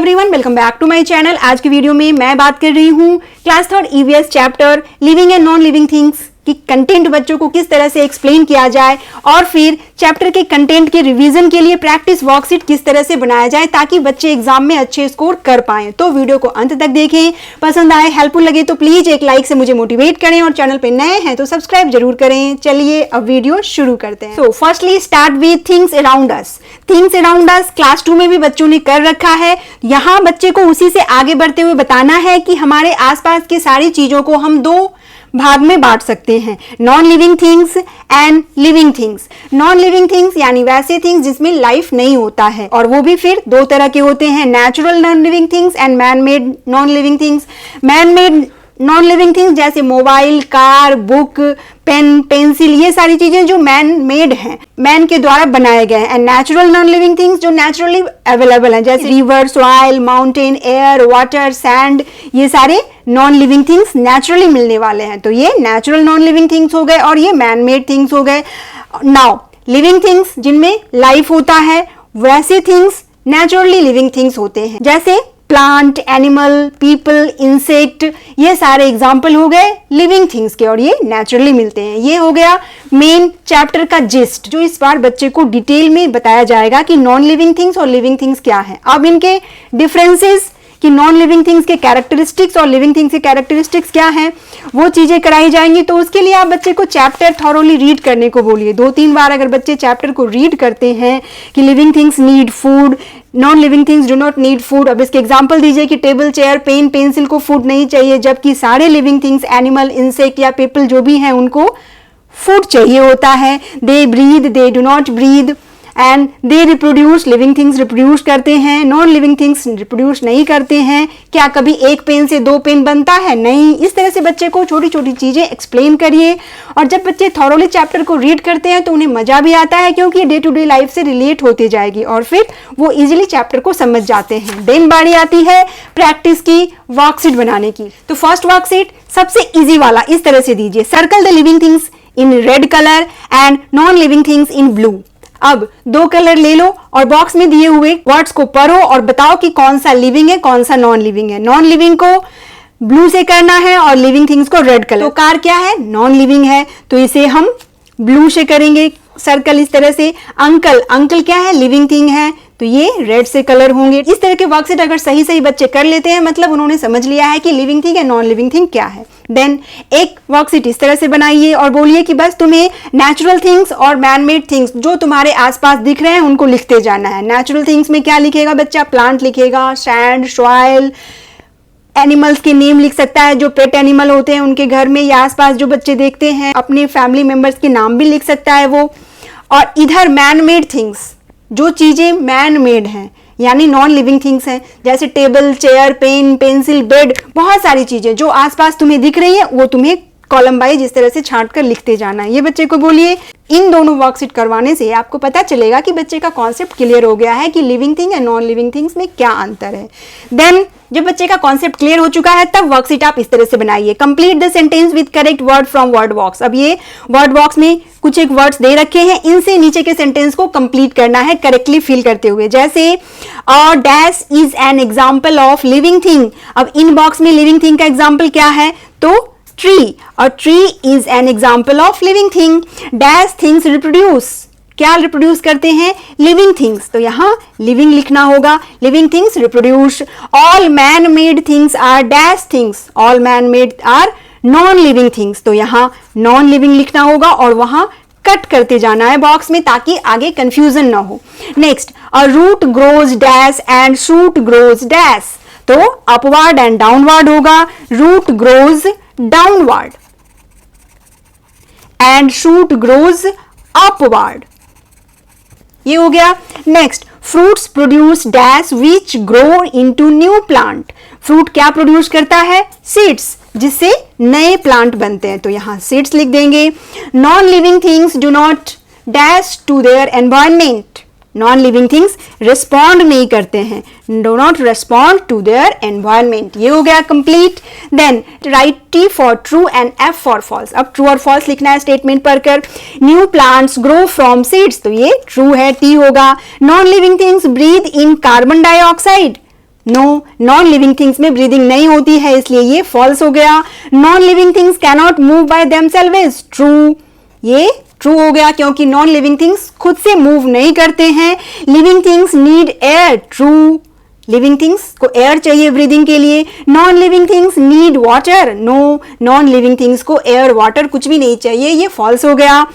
Everyone, welcome back to my channel. आज की video में मैं बात कर रही हूँ class 3 EVS chapter living and non living things की कंटेंट बच्चों को किस तरह से एक्सप्लेन किया जाए और फिर चैप्टर के कंटेंट के रिवीजन के लिए प्रैक्टिस वर्कशीट किस तरह से बनाया जाए ताकि बच्चे एग्जाम में अच्छे स्कोर कर पाएं। तो वीडियो को अंत तक देखें, पसंद आए, हेल्पफुल लगे तो प्लीज एक लाइक से मुझे मोटिवेट करें और चैनल पे नए हैं तो सब्सक्राइब जरूर करें। चलिए अब वीडियो शुरू करते हैं। So firstly start with things around us. Things around us class 2 में भी बच्चों ने कर रखा है। यहाँ बच्चे को उसी से आगे बढ़ते हुए बताना है कि हमारे आसपास की सारी चीजों को हम दो भाग में बांट सकते हैं, non living things and living things. Non living things यानी वैसे थिंग्स जिसमें लाइफ नहीं होता है, और वो भी फिर दो तरह के होते हैं, natural non living things and man made non living things. Man made non living things जैसे mobile, car, book, pen, pencil, ये सारी चीजें जो मैन मेड हैं, मैन के द्वारा बनाए गए हैं। And natural non living things जो नेचुरली अवेलेबल हैं, जैसे river, soil, mountain, air, water, sand, ये सारे नॉन लिविंग थिंग्स नेचुरली मिलने वाले हैं। तो ये नेचुरल नॉन लिविंग थिंग्स हो गए और ये मैन मेड थिंग्स हो गए। नाउ लिविंग थिंग्स जिनमें लाइफ होता है, वैसे थिंग्स नेचुरली लिविंग थिंग्स होते हैं, जैसे प्लांट, एनिमल, पीपल, इंसेक्ट, ये सारे एग्जाम्पल हो गए लिविंग थिंग्स के और ये नेचुरली मिलते हैं। ये हो गया मेन चैप्टर का जिस्ट, जो इस बार बच्चे को डिटेल में बताया जाएगा कि नॉन लिविंग थिंग्स और लिविंग थिंग्स क्या है। अब इनके डिफरेंसेस कि नॉन लिविंग थिंग्स के कैरेक्टरिस्टिक्स और लिविंग थिंग्स के कैरेक्टरिस्टिक्स क्या हैं, वो चीजें कराई जाएंगी। तो उसके लिए आप बच्चे को चैप्टर थॉरोली रीड करने को बोलिए। 2-3 बार अगर बच्चे चैप्टर को रीड करते हैं कि living things need food, non living things do not need food. अब इसके एग्जांपल दीजिए कि टेबल, चेयर, पेन, पेंसिल को फूड नहीं चाहिए, जबकि सारे लिविंग थिंग्स, एनिमल, इंसेक्ट या पीपल जो भी हैं उनको फूड चाहिए होता है। They breathe, they do not breathe and they reproduce. Living things reproduce करते हैं, नॉन लिविंग थिंग्स रिप्रोड्यूस नहीं करते हैं। क्या कभी एक पेन से 2 पेन बनता है? नहीं। इस तरह से बच्चे को छोटी छोटी चीजें एक्सप्लेन करिए। और जब बच्चे थॉरोली चैप्टर को रीड करते हैं तो उन्हें मजा भी आता है, क्योंकि डे टू डे लाइफ से रिलेट होती जाएगी और फिर वो इजिली चैप्टर को समझ जाते हैं। देन बारी आती है प्रैक्टिस की, वर्कशीट बनाने की। तो फर्स्ट वर्कशीट सबसे इजी वाला इस तरह से दीजिए, circle the living things in red colour and non living things in blue. अब 2 कलर ले लो और बॉक्स में दिए हुए वर्ड्स को पढ़ो और बताओ कि कौन सा लिविंग है, कौन सा नॉन लिविंग है। नॉन लिविंग को ब्लू से करना है और लिविंग थिंग्स को रेड कलर। तो कार क्या है? नॉन लिविंग है, तो इसे हम ब्लू से करेंगे सर्कल इस तरह से। अंकल, अंकल क्या है? लिविंग थिंग है, तो ये रेड से कलर होंगे। इस तरह के वर्कशीट अगर सही सही बच्चे कर लेते हैं, मतलब उन्होंने समझ लिया है कि लिविंग थिंग या नॉन लिविंग थिंग क्या है। देन एक वर्कशीट इस तरह से बनाइए और बोलिए कि बस तुम्हें नेचुरल थिंग्स और मैन मेड थिंग्स जो तुम्हारे आसपास दिख रहे हैं उनको लिखते जाना है। नेचुरल थिंग्स में क्या लिखेगा बच्चा? प्लांट लिखेगा, सैंड, सॉइल, एनिमल्स के नेम लिख सकता है, जो पेट एनिमल होते हैं उनके घर में या आसपास जो बच्चे देखते हैं, अपने फैमिली मेंबर्स के नाम भी लिख सकता है वो। और इधर मैन मेड थिंग्स, जो चीजें मैन मेड हैं यानी नॉन लिविंग थिंग्स हैं, जैसे table, chair, pen, pencil, bed, बहुत सारी चीजें जो आसपास तुम्हें दिख रही है वो तुम्हें कॉलम वाइज इस तरह से छांट कर लिखते जाना है। ये बच्चे को बोलिए। इन दोनों वर्कशीट करवाने से आपको पता चलेगा कि बच्चे का कॉन्सेप्ट क्लियर हो गया है कि living thing and non living things में क्या अंतर है। देन जब बच्चे का कॉन्सेप्ट क्लियर हो चुका है तब वर्कशीट आप इस तरह से बनाइए, complete the sentence with correct word from word box. अब ये वर्ड बॉक्स में कुछ एक वर्ड्स दे रखे हैं, इनसे नीचे के सेंटेंस को कंप्लीट करना है करेक्टली फिल करते हुए, जैसे और dash is an example of living thing. अब इन बॉक्स में लिविंग थिंग का एग्जाम्पल क्या है? तो ट्री, और tree is an example of living thing. Dash things reproduce, क्या रिप्रोड्यूस करते हैं? लिविंग थिंग्स, तो यहां लिविंग लिखना होगा। Living things reproduce. All man made things are dash things, all man made are non living things, तो यहां non living लिखना होगा और वहां कट करते जाना है बॉक्स में ताकि आगे कंफ्यूजन ना हो। Next, a root grows dash and shoot grows dash, तो अपवर्ड एंड डाउनवर्ड होगा। Root grows downward and shoot grows upward, ये हो गया। Next, fruits produce dash which grow into new plant. Fruit क्या प्रोड्यूस करता है? सीड्स, जिससे नए प्लांट बनते हैं, तो यहां सीड्स लिख देंगे। Non living things do not dash to their environment, non living things respond नहीं करते हैं, do not respond to their environment, ये हो गया complete. Then write T for true and F for false. अब ट्रू और फॉल्स लिखना है स्टेटमेंट पढ़कर। New plants grow from seeds, तो ये ट्रू है, टी होगा। Non living things breathe in carbon dioxide, no, non living things में ब्रीदिंग नहीं होती है, इसलिए ये फॉल्स हो गया। Non living things cannot move by themselves, true, ये ट्रू हो गया क्योंकि नॉन लिविंग थिंग्स खुद से मूव नहीं करते हैं। Living things need air, true, living things को एयर चाहिए ब्रीदिंग के लिए। Non living things need water, no, non living things को एयर वाटर कुछ भी नहीं चाहिए, ये फॉल्स हो गया।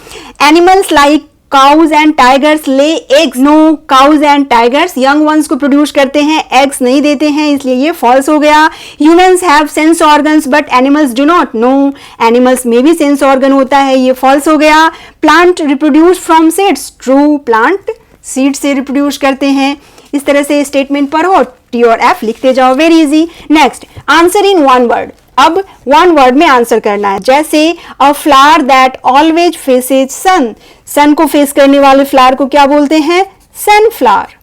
Animals like cows and tigers lay eggs, no, cows and tigers young ones को प्रोड्यूस करते हैं, एग्स नहीं देते हैं, इसलिए ये फॉल्स हो गया। Humans have sense organs but animals do not, no, animals में भी सेंस ऑर्गन होता है, ये फॉल्स हो गया। Plant reproduce from seeds, true, plant seed से रिप्रोड्यूस करते हैं। इस तरह से स्टेटमेंट पढ़ो, टी और एफ लिखते जाओ, very easy. Next, answer in one word, अब वन वर्ड में आंसर करना है। जैसे a flower that always faces sun, sun को फेस करने वाले फ्लावर को क्या बोलते हैं? Sunflower.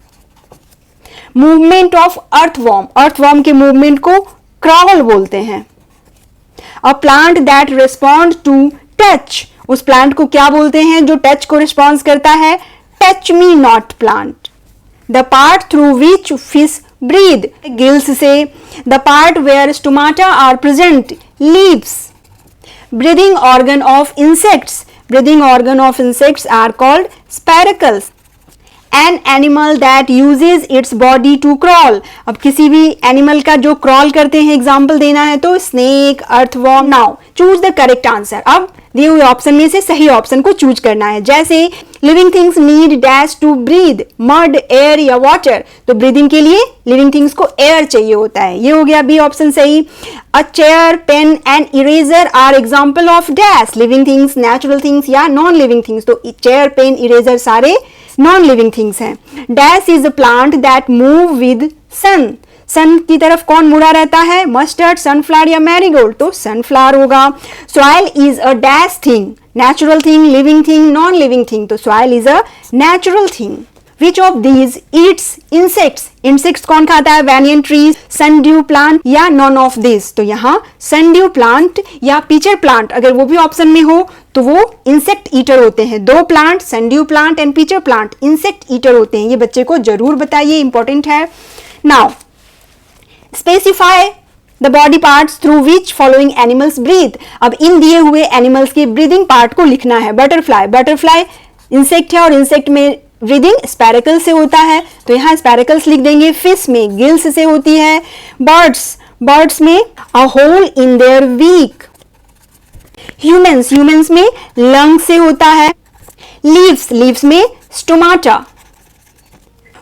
Movement of earthworm, earthworm के मूवमेंट को क्रॉल बोलते हैं। A plant that respond to touch, उस प्लांट को क्या बोलते हैं जो टच को रिस्पॉन्स करता है? Touch me not plant. The part through which fish breathe, gills से। the part where stomata are present, leaves। breathing organ of insects, breathing organ of insects are called spiracles। an animal that uses its body to crawl, अब किसी भी animal का जो crawl करते हैं example देना है तो snake, earthworm. Now choose the correct answer, अब दिए हुए ऑप्शन में से सही ऑप्शन को चूज करना है। जैसे living things need dash to breathe, mud, air या वाटर, तो ब्रीदिंग के लिए लिविंग थिंग्स को एयर चाहिए होता है, ये हो गया बी ऑप्शन सही। A chair, pen and eraser are example of dash, living things, natural things या नॉन लिविंग थिंग्स, तो चेयर, पेन, इरेजर सारे नॉन लिविंग थिंग्स हैं। Dash is a plant that move with sun, sun की तरफ कौन मुड़ा रहता है? मस्टर्ड, सनफ्लावर या मैरीगोल्ड, तो सनफ्लावर होगा। Soil is a dash thing, natural thing, living thing, non living thing, तो soil is a natural thing. Which of these Yeats insects, insects कौन खाता है? वैनियन ट्रीज, सनड्यू प्लांट या नॉन ऑफ दिस, तो यहाँ sundew plant या pitcher plant अगर वो भी ऑप्शन में हो तो वो इंसेक्ट ईटर होते हैं। दो plant, sundew plant and pitcher plant, insect eater होते हैं, ये बच्चे को जरूर बताइए, इंपॉर्टेंट है। Now specify the body parts through which following animals breathe, अब इन दिए हुए एनिमल्स के ब्रीदिंग पार्ट को लिखना है। बटरफ्लाई, बटरफ्लाई इंसेक्ट है और इंसेक्ट में ब्रीदिंग स्पैरिकल से होता है, तो यहाँ स्पैरिकल्स लिख देंगे। फिश में गिल्स से होती है। बर्ड्स, बर्ड्स में a hole in their beak. Humans, humans में लंग से होता है। लीव्स, लीव्स में स्टोमाटा।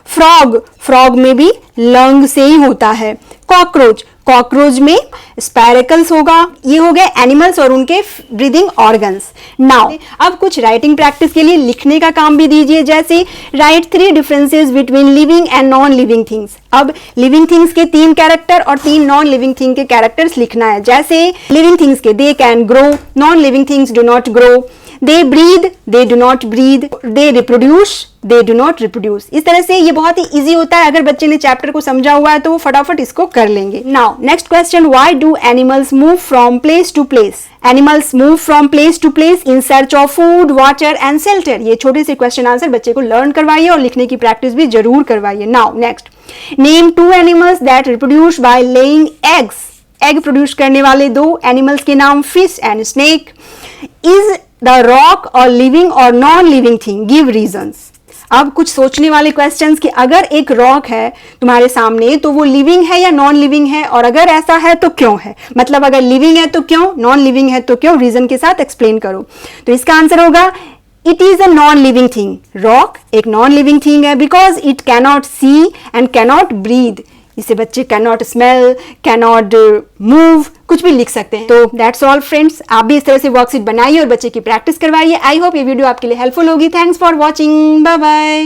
फ्रॉग, फ्रॉग में भी लंग से ही होता है। कॉकरोच, कॉकरोच में स्पैरिकल्स होगा। ये हो गए एनिमल्स और उनके ब्रीदिंग ऑर्गन्स। नाउ अब कुछ राइटिंग प्रैक्टिस के लिए लिखने का काम भी दीजिए। जैसे right 3 differences between living and non living things, अब लिविंग थिंग्स के 3 कैरेक्टर और 3 नॉन लिविंग थिंग के कैरेक्टर्स लिखना है। जैसे लिविंग थिंग्स के they can grow, non living things do not grow. They breathe, they do not breathe. They reproduce, they do not reproduce. इस तरह से ये बहुत ही इजी होता है, अगर बच्चे ने चैप्टर को समझा हुआ है तो वो फटाफट इसको कर लेंगे। Now next question, why do animals move from place to place? Animals move from place to place in search of food, water and shelter. ये छोटे से क्वेश्चन आंसर बच्चे को लर्न करवाइए और लिखने की प्रैक्टिस भी जरूर करवाइए। Now next, name 2 animals that reproduce by laying eggs. Egg produce करने वाले 2 एनिमल्स के नाम, fish and snake. Is the rock और लिविंग और non living thing, give reasons. अब कुछ सोचने वाले क्वेश्चंस कि अगर एक रॉक है तुम्हारे सामने तो वो लिविंग है या नॉन लिविंग है, और अगर ऐसा है तो क्यों है, मतलब अगर लिविंग है तो क्यों, नॉन लिविंग है तो क्यों, रीजन के साथ एक्सप्लेन करो। तो इसका आंसर होगा it is a non living thing. Rock एक नॉन लिविंग थिंग है because it cannot see and cannot breathe. इसे बच्चे कैनॉट स्मेल, कैनॉट मूव, कुछ भी लिख सकते हैं। तो दैट्स ऑल फ्रेंड्स, आप भी इस तरह से वर्कशीट बनाइए और बच्चे की प्रैक्टिस करवाइए। आई होप ये वीडियो आपके लिए हेल्पफुल होगी। Thanks for watching, bye bye.